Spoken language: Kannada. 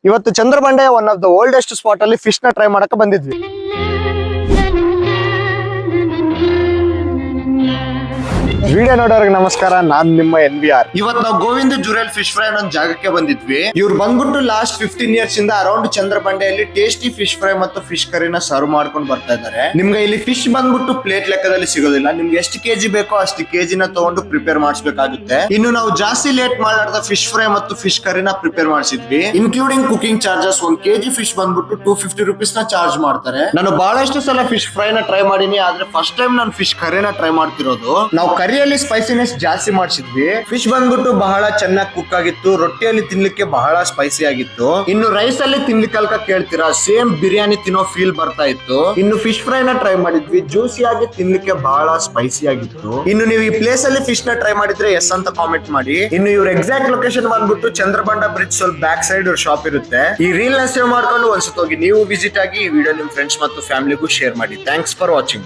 ಇವತ್ತು Chandrabande one of the oldest spot ಅಲ್ಲಿ ಫಿಶ್ ನ ಟ್ರೈ ಮಾಡಕ್ಕೆ ಬಂದಿದ್ವಿ. ವಿಡಿಯೋ ನೋಡೋರ್ಗೆ ನಮಸ್ಕಾರ, ನಾನ್ ನಿಮ್ಮ NVR. ಇವತ್ತು ನಾವು ಗೋವಿಂದ ಜುರೇಲ್ ಫಿಶ್ ಫ್ರೈ ಅನ್ನೋ ಜಾಗಕ್ಕೆ ಬಂದಿದ್ವಿ. ಇವ್ರು ಬಂದ್ಬಿಟ್ಟು ಲಾಸ್ಟ್ 15 ಇಯರ್ಸ್ ಇಂದ ಅರೌಂಡ್ ಚಂದ್ರಬಂಡೆಯಲ್ಲಿ ಟೇಸ್ಟಿ ಫಿಶ್ ಫ್ರೈ ಮತ್ತು ಫಿಶ್ ಕರಿನ ಸರ್ವ್ ಮಾಡ್ಕೊಂಡು ಬರ್ತಾ ಇದ್ದಾರೆ. ನಿಮ್ಗೆ ಇಲ್ಲಿ ಫಿಶ್ ಬಂದ್ಬಿಟ್ಟು ಪ್ಲೇಟ್ ಲೆಕ್ಕದಲ್ಲಿ ಸಿಗೋದಿಲ್ಲ. ನಿಮ್ಗೆ ಎಷ್ಟು ಕೆಜಿ ಬೇಕೋ ಅಷ್ಟು ಕೆಜಿನ ತಗೊಂಡು ಪ್ರಿಪೇರ್ ಮಾಡಿಸ್ಬೇಕಾಗುತ್ತೆ. ಇನ್ನು ನಾವು ಜಾಸ್ತಿ ಲೇಟ್ ಮಾಡಲಾರ್ದ ಫಿಶ್ ಫ್ರೈ ಮತ್ತು ಫಿಶ್ ಕರಿನ ಪ್ರಿಪೇರ್ ಮಾಡಿಸಿದ್ವಿ, including cooking charges. 1 kg fish ಬಂದ್ಬಿಟ್ಟು 250 rupees ನ ಚಾರ್ಜ್ ಮಾಡ್ತಾರೆ. ನಾನು ಬಹಳಷ್ಟು ಸಲ ಫಿಶ್ ಫ್ರೈ ನ ಟ್ರೈ ಮಾಡೀನಿ, ಆದ್ರೆ ಫಸ್ಟ್ ಟೈಮ್ ನಾನು ಫಿಶ್ ಕರಿನ ಟ್ರೈ ಮಾಡ್ತಿರೋದು. ನಾವು ಕರಿಯಲ್ಲಿ ಸ್ಪೈಸಿನೆಸ್ ಜಾಸ್ತಿ ಮಾಡಿಸಿದ್ವಿ. ಫಿಶ್ ಬಂದ್ಬಿಟ್ಟು ಬಹಳ ಚೆನ್ನಾಗಿ ಕುಕ್ ಆಗಿತ್ತು. ರೊಟ್ಟಿಯಲ್ಲಿ ತಿನ್ಲಿಕ್ಕೆ ಬಹಳ ಸ್ಪೈಸಿ ಆಗಿತ್ತು. ಇನ್ನು ರೈಸ್ ಅಲ್ಲಿ ತಿನ್ಲಿಕ್ಕೆ ಅಲ್ಕ ಕೇಳ್ತೀರಾ, ಸೇಮ್ ಬಿರಿಯಾನಿ ತಿನ್ನೋ ಫೀಲ್ ಬರ್ತಾ ಇತ್ತು. ಇನ್ನು ಫಿಶ್ ಫ್ರೈ ನ ಟ್ರೈ ಮಾಡಿದ್ವಿ, ಜ್ಯೂಸಿ ಆಗಿ ತಿನ್ಲಿಕ್ಕೆ ಬಹಳ ಸ್ಪೈಸಿ ಆಗಿತ್ತು. ಇನ್ನು ನೀವು ಈ ಪ್ಲೇಸ್ ಅಲ್ಲಿ ಫಿಶ್ ನ ಟ್ರೈ ಮಾಡಿದ್ರೆ ಎಸ್ ಅಂತ ಕಾಮೆಂಟ್ ಮಾಡಿ. ಇನ್ನು ಇವ್ರ ಎಕ್ಸಾಕ್ಟ್ ಲೊಕೇಶನ್ ಬಂದ್ಬಿಟ್ಟು ಚಂದ್ರಬಂಡ ಬ್ರಿಡ್ಜ್ ಸ್ವಲ್ಪ ಬ್ಯಾಕ್ ಸೈಡ್ ಇವ್ರ ಶಾಪ್ ಇರುತ್ತೆ. ಈ ರೀಲ್ ನ ಸೇವ್ ಮಾಡ್ಕೊಂಡು ಒಂದ್ಸತಿ ಹೋಗಿ ನೀವು ವಿಸಿಟ್ ಆಗಿ ಈ ವಿಡಿಯೋ ನಿಮ್ ಫ್ರೆಂಡ್ಸ್ ಮತ್ತು ಫ್ಯಾಮಿಲಿಗೂ ಶೇರ್ ಮಾಡಿ. Thanks for watching.